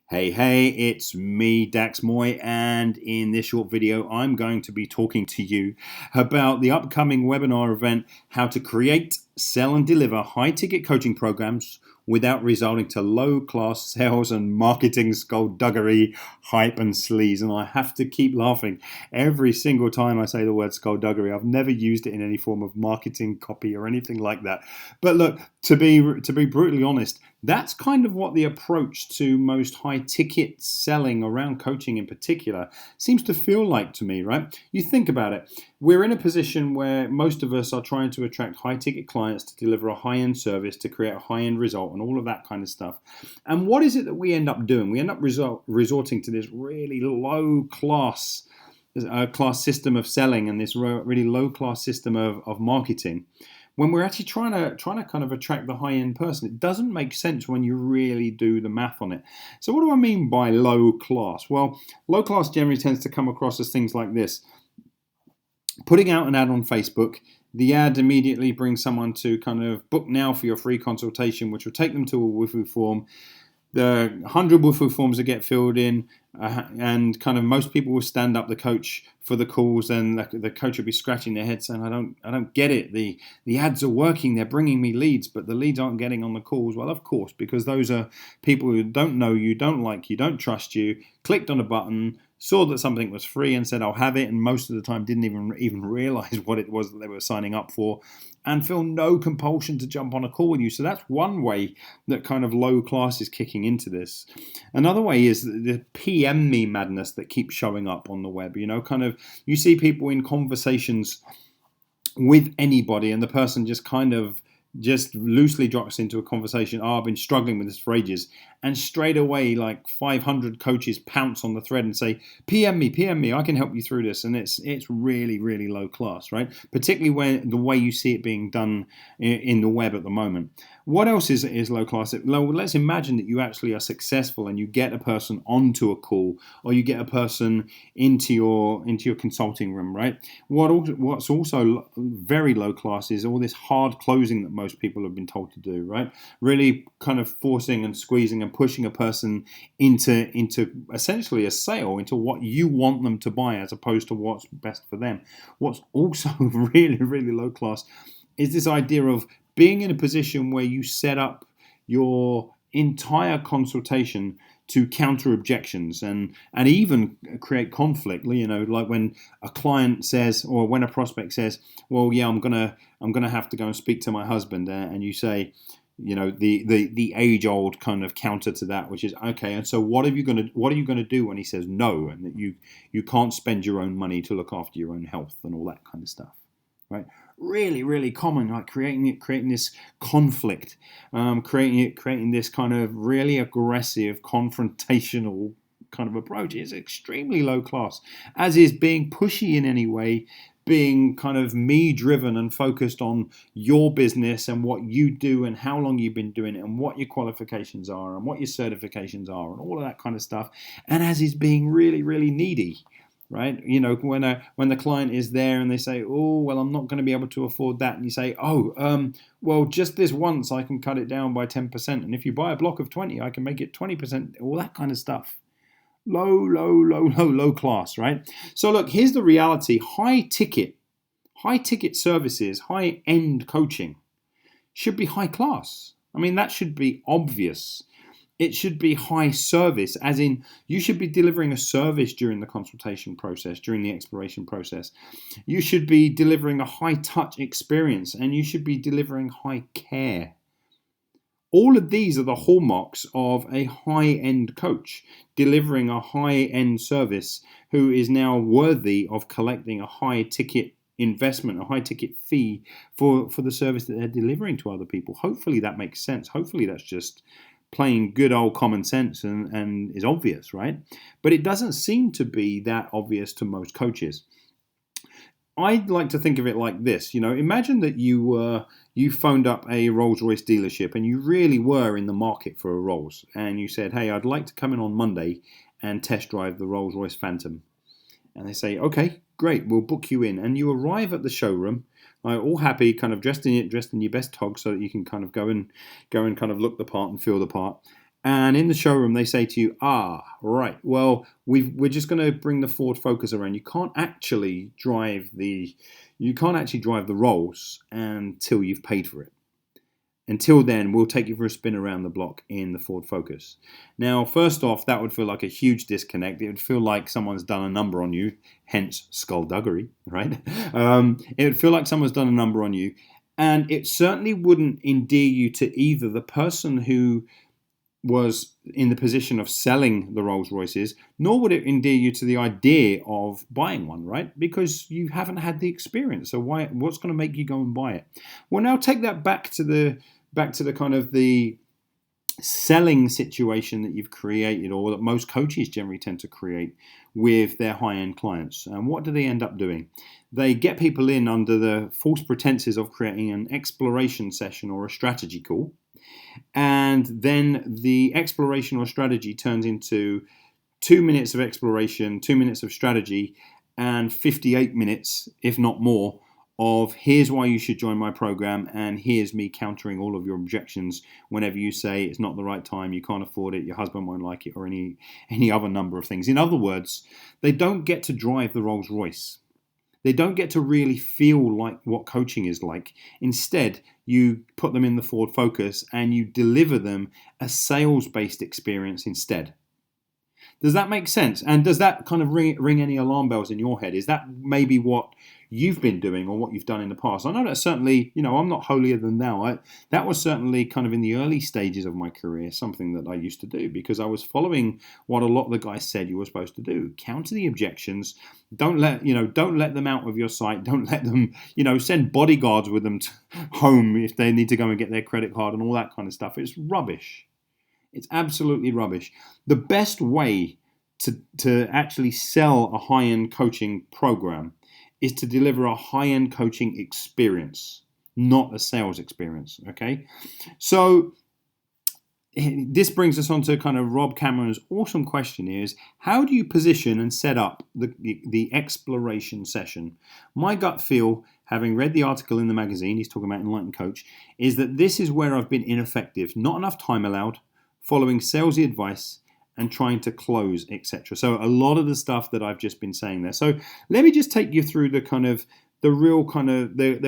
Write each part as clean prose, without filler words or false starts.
Hey, it's me, Dax Moy, and in this short video, I'm going to be talking to you about the upcoming webinar event, How to Create, Sell, and Deliver High-Ticket Coaching Programs Without Resorting to Low-Class Sales and Marketing Skullduggery, Hype, and Sleaze. And I have to keep laughing every single time I say the word skullduggery. I've never used it in any form of marketing copy or anything like that. But look, to be brutally honest, that's kind of what the approach to most high ticket selling around coaching in particular seems to feel like to me, right? You think about it. We're in a position where most of us are trying to attract high ticket clients to deliver a high end service, to create a high end result, and all of that kind of stuff. And what is it that we end up doing? We end up resorting to this really low class system of selling and this really low class system of marketing, when we're actually trying to kind of attract the high-end person. It doesn't make sense when you really do the math on it. So what do I mean by low class? Well, low class generally tends to come across as things like this. Putting out an ad on Facebook, the ad immediately brings someone to kind of book now for your free consultation, which will take them to a Wufoo form. The 100 Wufoo forms that get filled in, and kind of most people will stand up the coach for the calls, and the coach will be scratching their head saying, I don't get it. The ads are working, they're bringing me leads, but the leads aren't getting on the calls. Well, of course, because those are people who don't know you, don't like you, don't trust you, clicked on a button, saw that something was free and said, I'll have it, and most of the time didn't even realize what it was that they were signing up for, and feel no compulsion to jump on a call with you. So that's one way that kind of low class is kicking into this. Another way is the PM me madness that keeps showing up on the web. Kind of you see people in conversations with anybody, and the person just loosely drops into a conversation. I've been struggling with this for ages. And straight away, like 500 coaches pounce on the thread and say, PM me, I can help you through this. And it's really, really low class, right? Particularly when the way you see it being done in the web at the moment. What else is low class? Let's imagine that you actually are successful and you get a person onto a call, or you get a person into your consulting room, right? What's also very low class is all this hard closing that most people have been told to do, right? Really kind of forcing and squeezing and pushing a person into essentially a sale, into what you want them to buy as opposed to what's best for them. What's also really, really low class is this idea of being in a position where you set up your entire consultation to counter objections and even create conflict. Like when a client says, or when a prospect says, well, yeah, I'm gonna have to go and speak to my husband, and you say, the age-old kind of counter to that, which is, okay, and so what are you gonna do when he says no, and that you can't spend your own money to look after your own health and all that kind of stuff, right? Really, really common, like creating this conflict, creating this kind of really aggressive, confrontational kind of approach is extremely low class, as is being pushy in any way, being kind of me driven and focused on your business and what you do and how long you've been doing it and what your qualifications are and what your certifications are and all of that kind of stuff, and as is being really, really needy. Right, when the client is there and they say, oh, well, I'm not going to be able to afford that, and you say, well, just this once I can cut it down by 10%, and if you buy a block of 20, I can make it 20%, all that kind of stuff. Low class, right? So look, here's the reality. High ticket services, high end coaching should be high class. I mean, that should be obvious. It should be high service, as in you should be delivering a service during the consultation process, during the exploration process. You should be delivering a high touch experience, and you should be delivering high care. All of these are the hallmarks of a high-end coach, delivering a high-end service who is now worthy of collecting a high-ticket investment, a high-ticket fee for the service that they're delivering to other people. Hopefully that makes sense. Hopefully that's just plain good old common sense and is obvious, right? But it doesn't seem to be that obvious to most coaches. I'd like to think of it like this. Imagine that you phoned up a Rolls-Royce dealership and you really were in the market for a Rolls, and you said, hey, I'd like to come in on Monday and test drive the Rolls-Royce Phantom. And they say, okay, great, we'll book you in. And you arrive at the showroom, all happy, kind of dressed in your best togs, so that you can kind of go and kind of look the part and feel the part. And in the showroom, they say to you, right, well, we're just going to bring the Ford Focus around. You can't actually drive the Rolls until you've paid for it. Until then, we'll take you for a spin around the block in the Ford Focus. Now, first off, that would feel like a huge disconnect. It would feel like someone's done a number on you, hence skullduggery, right? It would feel like someone's done a number on you. And it certainly wouldn't endear you to either the person who was in the position of selling the Rolls Royces, nor would it endear you to the idea of buying one, right? Because you haven't had the experience. So what's going to make you go and buy it? Well, now take that back to the kind of the selling situation that you've created, or that most coaches generally tend to create with their high-end clients. And what do they end up doing? They get people in under the false pretenses of creating an exploration session or a strategy call. And then the exploration or strategy turns into 2 minutes of exploration, 2 minutes of strategy, and 58 minutes, if not more, of here's why you should join my program, and here's me countering all of your objections whenever you say it's not the right time, you can't afford it, your husband won't like it, or any other number of things. In other words, they don't get to drive the Rolls Royce. They don't get to really feel like what coaching is like. Instead, you put them in the Ford Focus and you deliver them a sales-based experience instead. Does that make sense? And does that kind of ring any alarm bells in your head? Is that maybe what you've been doing or what you've done in the past? I know that certainly, I'm not holier than thou. That was certainly kind of in the early stages of my career, something that I used to do because I was following what a lot of the guys said you were supposed to do. Counter the objections. Don't let them out of your sight. Don't let them, send bodyguards with them home if they need to go and get their credit card and all that kind of stuff. It's rubbish. It's absolutely rubbish. The best way to actually sell a high-end coaching program is to deliver a high-end coaching experience, not a sales experience, okay? So this brings us on to kind of Rob Cameron's awesome question is, how do you position and set up the exploration session? My gut feel, having read the article in the magazine, he's talking about Enlightened Coach, is that this is where I've been ineffective. Not enough time allowed, following salesy advice, and trying to close, etc. So a lot of the stuff that I've just been saying there. So let me just take you through the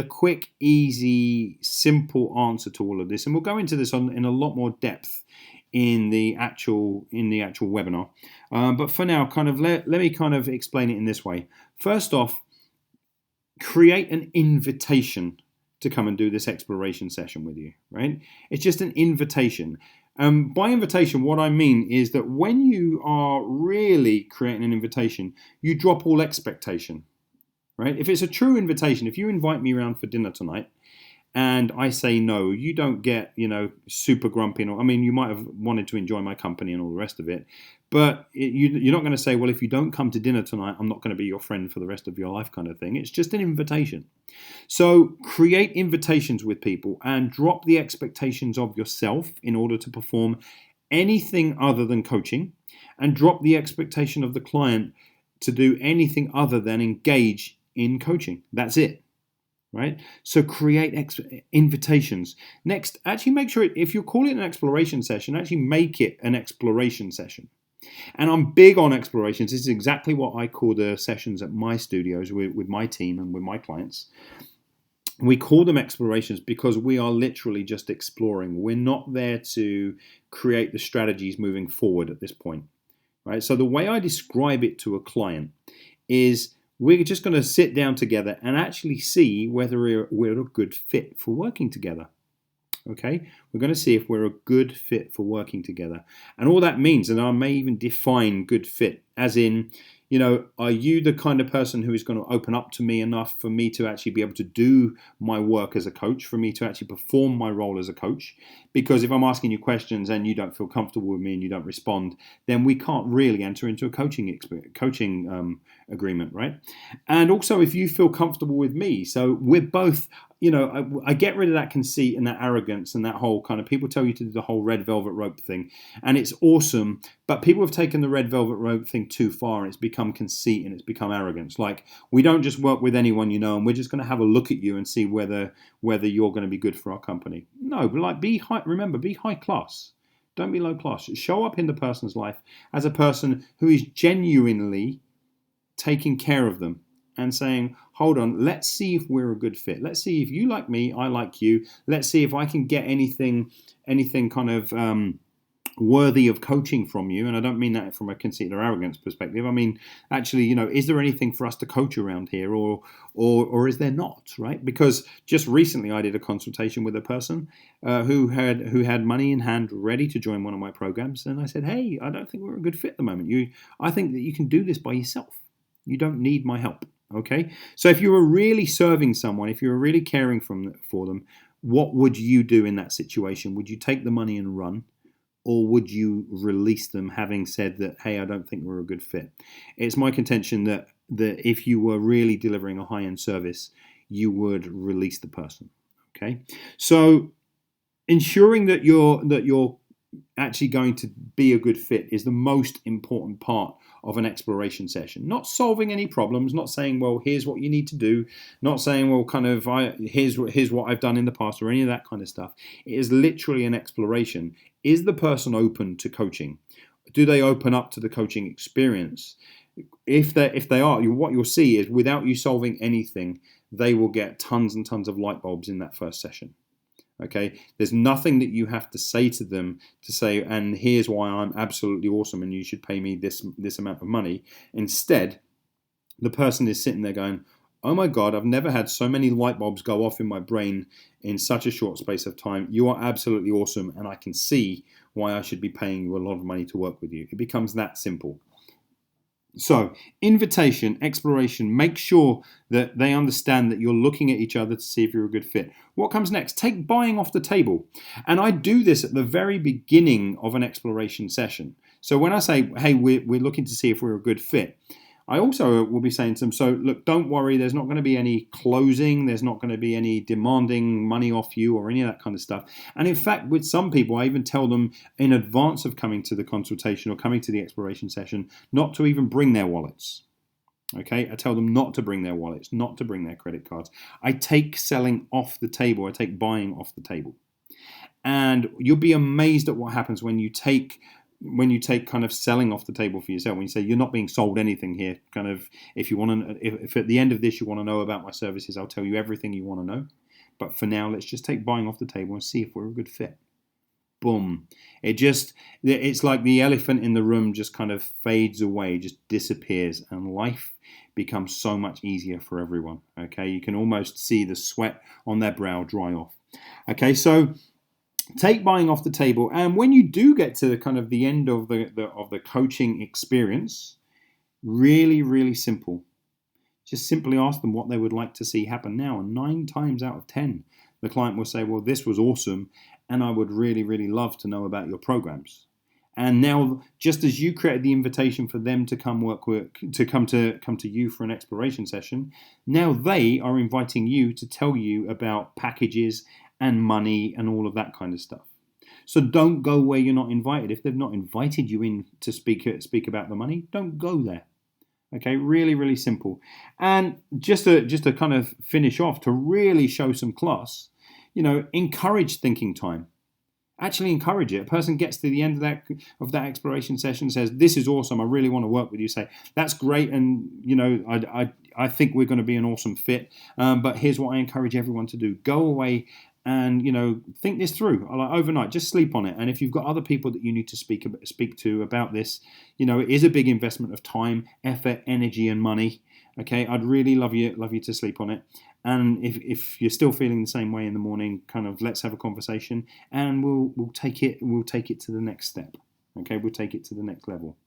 quick, easy, simple answer to all of this, and we'll go into this in a lot more depth in the actual webinar. But for now, let me kind of explain it in this way. First off, create an invitation to come and do this exploration session with you. Right? It's just an invitation. By invitation, what I mean is that when you are really creating an invitation, you drop all expectation, right? If it's a true invitation, if you invite me around for dinner tonight and I say no, you don't get, super grumpy. You might have wanted to enjoy my company and all the rest of it, but you're not going to say, well, if you don't come to dinner tonight, I'm not going to be your friend for the rest of your life kind of thing. It's just an invitation. So create invitations with people and drop the expectations of yourself in order to perform anything other than coaching, and drop the expectation of the client to do anything other than engage in coaching. That's it. Right? So create invitations. Next, actually make sure if you call it an exploration session, actually make it an exploration session. And I'm big on explorations. This is exactly what I call the sessions at my studios with my team and with my clients. We call them explorations because we are literally just exploring. We're not there to create the strategies moving forward at this point. Right? So the way I describe it to a client is we're just going to sit down together and actually see whether we're a good fit for working together. Okay, we're going to see if we're a good fit for working together. And all that means, and I may even define good fit, as in, are you the kind of person who is going to open up to me enough for me to actually be able to do my work as a coach, for me to actually perform my role as a coach? Because if I'm asking you questions and you don't feel comfortable with me and you don't respond, then we can't really enter into a coaching agreement, right? And also if you feel comfortable with me, so we're both, I get rid of that conceit and that arrogance and that whole kind of, people tell you to do the whole red velvet rope thing, and it's awesome, but people have taken the red velvet rope thing too far, and it's become conceit and it's become arrogance. Like, we don't just work with anyone, and we're just going to have a look at you and see whether you're going to be good for our company. No, but remember, be high class. Don't be low class. Show up in the person's life as a person who is genuinely taking care of them and saying, hold on, let's see if we're a good fit. Let's see if you like me, I like you. Let's see if I can get anything kind of worthy of coaching from you. And I don't mean that from a conceit or arrogance perspective. I mean, actually, is there anything for us to coach around here, or is there not, right? Because just recently I did a consultation with a person who had money in hand ready to join one of my programs. And I said, hey, I don't think we're a good fit at the moment. I think that you can do this by yourself. You don't need my help. Okay. So if you were really serving someone, if you were really caring for them, what would you do in that situation? Would you take the money and run? Or would you release them, having said that, hey, I don't think we're a good fit? It's my contention that if you were really delivering a high-end service, you would release the person. Okay, so ensuring that you're actually going to be a good fit is the most important part of an exploration session. Not solving any problems, not saying, well, here's what you need to do, not saying, well, here's what I've done in the past, or any of that kind of stuff. It is literally an exploration. Is the person open to coaching? Do they open up to the coaching experience? If they are, what you'll see is, without you solving anything, they will get tons and tons of light bulbs in that first session. Okay, there's nothing that you have to say to them to say, and here's why I'm absolutely awesome and you should pay me this amount of money. Instead, the person is sitting there going, oh my God, I've never had so many light bulbs go off in my brain in such a short space of time. You are absolutely awesome, and I can see why I should be paying you a lot of money to work with you. It becomes that simple. So, invitation, exploration, make sure that they understand that you're looking at each other to see if you're a good fit. What comes next? Take buying off the table. And I do this at the very beginning of an exploration session. So when I say, hey, we're looking to see if we're a good fit, I also will be saying to them, so look, don't worry, there's not going to be any closing, there's not going to be any demanding money off you or any of that kind of stuff. And in fact, with some people, I even tell them in advance of coming to the consultation or coming to the exploration session, not to even bring their wallets. Okay, I tell them not to bring their wallets, not to bring their credit cards. I take selling off the table, I take buying off the table. And you'll be amazed at what happens when you take kind of selling off the table for yourself, when you say you're not being sold anything here, kind of, if at the end of this you want to know about my services, I'll tell you everything you want to know. But for now, let's just take buying off the table and see if we're a good fit. Boom. It's like the elephant in the room just kind of fades away, just disappears, and life becomes so much easier for everyone. Okay, you can almost see the sweat on their brow dry off. Okay, so take buying off the table, and when you do get to the end of the coaching experience, really, really simple. Just simply ask them what they would like to see happen now, and 9 times out of 10, the client will say, well, this was awesome, and I would really, really love to know about your programs. And now, just as you created the invitation for them to come to you for an exploration session, now they are inviting you to tell you about packages and money and all of that kind of stuff. So don't go where you're not invited. If they've not invited you in to speak about the money, don't go there. Okay, really, really simple. And just to kind of finish off, to really show some class, encourage thinking time. Actually encourage it. A person gets to the end of that exploration session, says, this is awesome, I really want to work with you. Say, that's great, and I think we're going to be an awesome fit, but here's what I encourage everyone to do. Go away and think this through, like overnight. Just sleep on it. And if you've got other people that you need to speak to about this, it is a big investment of time, effort, energy, and money. Okay, I'd really love you to sleep on it. And if you're still feeling the same way in the morning, kind of, let's have a conversation, and we'll take it to the next step. Okay, we'll take it to the next level.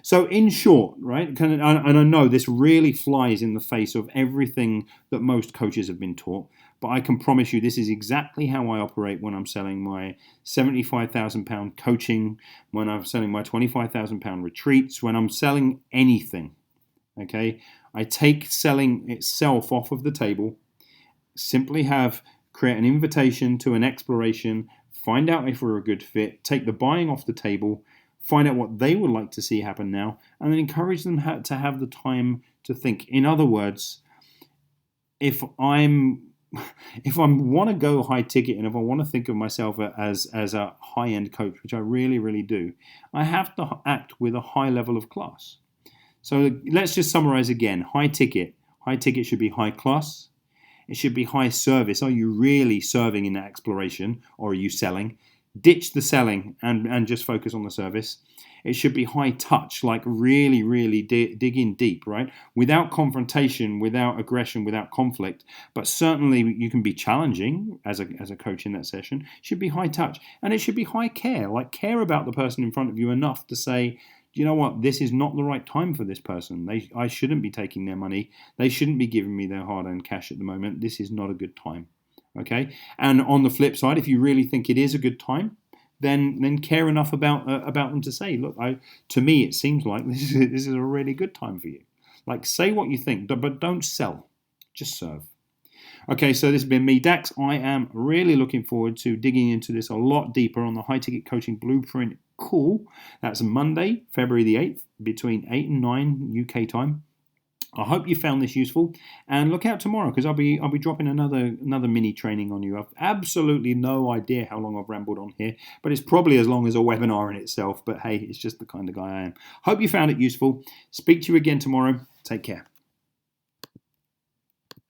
So in short, right, and I know this really flies in the face of everything that most coaches have been taught, but I can promise you this is exactly how I operate when I'm selling my £75,000 coaching, when I'm selling my £25,000 retreats, when I'm selling anything. Okay, I take selling itself off of the table, simply create an invitation to an exploration, find out if we're a good fit, take the buying off the table, find out what they would like to see happen now, and then encourage them to have the time to think. In other words, if I'm if I want to go high ticket and if I want to think of myself as a high end coach, which I really, really do, I have to act with a high level of class. So let's just summarize again. High ticket. High ticket should be high class. It should be high service. Are you really serving in that exploration, or are you selling? Ditch the selling and just focus on the service. It should be high touch, like really, really dig in deep, right? Without confrontation, without aggression, without conflict. But certainly you can be challenging as a coach in that session. It should be high touch. And it should be high care, like care about the person in front of you enough to say, you know what, this is not the right time for this person. I shouldn't be taking their money. They shouldn't be giving me their hard-earned cash at the moment. This is not a good time. Okay? And on the flip side, if you really think it is a good time, then care enough about them to say, look, to me it seems like this is a really good time for you. Like, say what you think, but don't sell. Just serve. Okay, so this has been me, Dax. I am really looking forward to digging into this a lot deeper on the High Ticket Coaching Blueprint call. That's Monday, February the 8th, between 8 and 9 UK time. I hope you found this useful, and look out tomorrow because I'll be dropping another mini training on you. I've absolutely no idea how long I've rambled on here, but it's probably as long as a webinar in itself. But hey, it's just the kind of guy I am. Hope you found it useful. Speak to you again tomorrow. Take care.